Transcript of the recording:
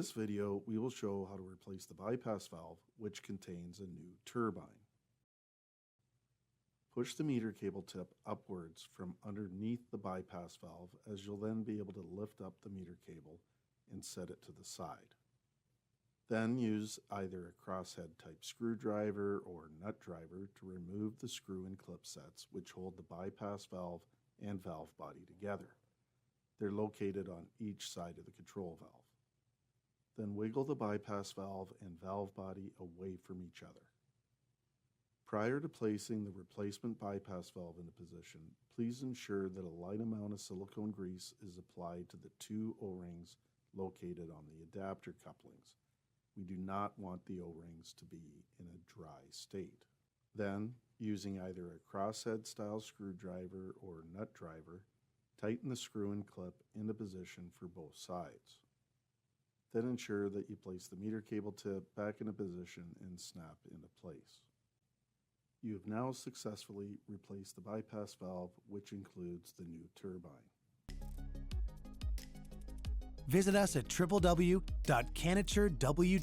this video, we will show how to replace the bypass valve, which contains a new turbine. Push the meter cable tip upwards from underneath the bypass valve, as you'll then be able to lift up the meter cable and set it to the side. Then use either a crosshead type screwdriver or nut driver to remove the screw and clip sets which hold the bypass valve and valve body together. They're located on each side of the control valve. Then wiggle the bypass valve and valve body away from each other. Prior to placing the replacement bypass valve into position, please ensure that a light amount of silicone grease is applied to the two O-rings located on the adapter couplings. We do not want the O-rings to be in a dry state. Then, using either a crosshead style screwdriver or nut driver, tighten the screw and clip into position for both sides. Then ensure that you place the meter cable tip back into position and snap into place. You have now successfully replaced the bypass valve, which includes the new turbine. Visit us at www.CanatureWG.